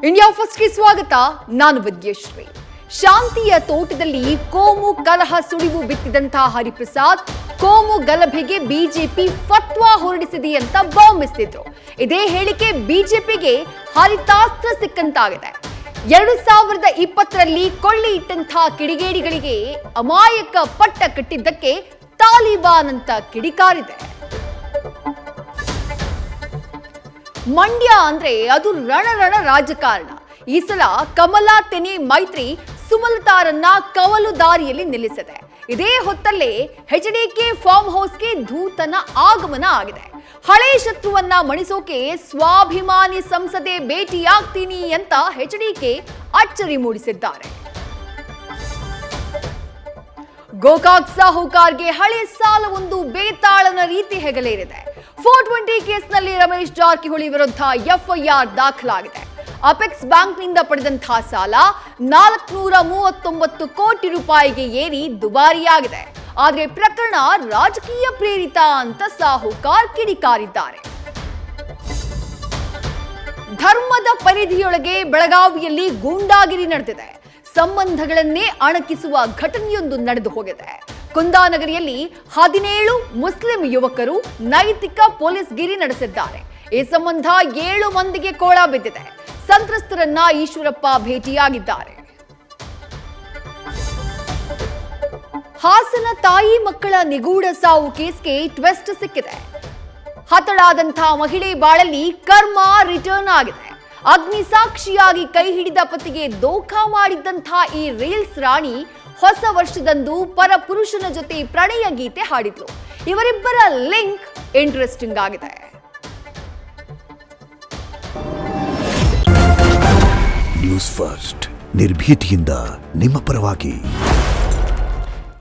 India ಫಸ್ಟ್ಗೆ ಸ್ವಾಗತ. ನಾನು ವಿದ್ಯಶ್ರೀ. ಶಾಂತಿಯ ತೋಟದಲ್ಲಿ ಕೋಮು ಕಲಹ ಸುಳಿವು ಬಿತ್ತಿದಂತಹ ಹರಿಪ್ರಸಾದ್ ಕೋಮು ಗಲಭೆಗೆ ಬಿಜೆಪಿ ಫತ್ವಾ ಹೊರಡಿಸಿದೆ ಅಂತ ಬಾಂಬ್ ಎಸೆದಿದ್ರು. ಇದೇ ಹೇಳಿಕೆ ಬಿಜೆಪಿಗೆ ಹರಿತಾಸ್ತ್ರ ಸಿಕ್ಕಂತಾಗಿದೆ. 2020ರಲ್ಲಿ ಕೊಳ್ಳಿ ಇಟ್ಟಂತಹ ಕಿಡಿಗೇಡಿಗಳಿಗೆ ಅಮಾಯಕ ಪಟ್ಟ ಕಟ್ಟಿದ್ದಕ್ಕೆ ತಾಲಿಬಾನ್ ಅಂತ ಕಿಡಿಕಾರಿದೆ. ಮಂಡ್ಯ ಅಂದ್ರೆ ಅದು ರಣ ರಾಜಕಾರಣ. ಈ ಸಲ ಕಮಲಾ ತೆನೆ ಮೈತ್ರಿ ಸುಮಲತಾರನ್ನ ಕವಲು ದಾರಿಯಲ್ಲಿ ನಿಲ್ಲಿಸಿದೆ. ಇದೇ ಹೊತ್ತಲ್ಲೇ ಎಚ್ಡಿಕೆ ಫಾರ್ಮ್ ಹೌಸ್ಗೆ ಧೂತನ ಆಗಮನ ಆಗಿದೆ. ಹಳೆ ಶತ್ರುವನ್ನ ಮಣಿಸೋಕೆ ಸ್ವಾಭಿಮಾನಿ ಸಂಸದೆ ಭೇಟಿಯಾಗ್ತೀನಿ ಅಂತ ಎಚ್ಡಿಕೆ ಅಚ್ಚರಿ ಮೂಡಿಸಿದ್ದಾರೆ. ಗೋಕಾಕ್ ಸಾಹುಕಾರ್ಗೆ ಹಳೆ ಸಾಲವೊಂದು ಬೇತಾಳನ ರೀತಿ ಹೆಗಲೇರಿದೆ. 420 ಕೇಸ್ನಲ್ಲಿ ರಮೇಶ್ ಜಾರಕಿಹೊಳಿ ವಿರುದ್ಧ ಎಫ್ಐಆರ್ ದಾಖಲಾಗಿದೆ. ಅಪೆಕ್ಸ್ ಬ್ಯಾಂಕ್ನಿಂದ ಪಡೆದಂತಹ ಸಾಲ 439 ಕೋಟಿ ರೂಪಾಯಿಗೆ ಏರಿ ದುಬಾರಿಯಾಗಿದೆ. ಆದರೆ ಪ್ರಕರಣ ರಾಜಕೀಯ ಪ್ರೇರಿತ ಅಂತ ಸಾಹುಕಾರ್ ಕಿಡಿಕಾರಿದ್ದಾರೆ. ಧರ್ಮದ ಪರಿಧಿಯೊಳಗೆ ಬೆಳಗಾವಿಯಲ್ಲಿ ಗೂಂಡಾಗಿರಿ ನಡೆದಿದೆ. ಸಂಬಂಧಗಳನ್ನೇ ಅಣಕಿಸುವ ಘಟನೆಯೊಂದು ನಡೆದು ಹೋಗಿದೆ. ಕುಂದಾನಗರಿಯಲ್ಲಿ 17 ಮುಸ್ಲಿಂ ಯುವಕರು ನೈತಿಕ ಪೊಲೀಸ್ಗಿರಿ ನಡೆಸಿದ್ದಾರೆ. ಈ ಸಂಬಂಧ 7 ಮಂದಿಗೆ ಕೋಳ ಬಿದ್ದಿದೆ. ಸಂತ್ರಸ್ತರನ್ನ ಈಶ್ವರಪ್ಪ ಭೇಟಿಯಾಗಿದ್ದಾರೆ. ಹಾಸನ ತಾಯಿ ಮಕ್ಕಳ ನಿಗೂಢ ಸಾವು ಕೇಸ್ಗೆ ಟ್ವಿಸ್ಟ್ ಸಿಕ್ಕಿದೆ. ಹತಳಾದಂತಹ ಮಹಿಳೆ ಬಾಳಲ್ಲಿ ಕರ್ಮ ರಿಟರ್ನ್ ಆಗಿದೆ. ಅಗ್ನಿ ಸಾಕ್ಷಿಯಾಗಿ ಕೈ ಹಿಡಿದ ಪತಿಗೆ ದೋಖಾ ಮಾಡಿದ್ದಂತಹ ಈ ರೀಲ್ಸ್ ರಾಣಿ ಹೊಸ ವರ್ಷದಂದು ಪರ ಪುರುಷನ ಜೊತೆ ಪ್ರಣಯ ಗೀತೆ ಹಾಡಿದ್ಲು. ಇವರಿಬ್ಬರ ಲಿಂಕ್ ಇಂಟ್ರೆಸ್ಟಿಂಗ್ ಆಗಿದೆ. ನ್ಯೂಸ್ ಫಸ್ಟ್ ನಿರ್ಭೀತಿಯಿಂದ ನಿಮ್ಮ ಪರವಾಗಿ.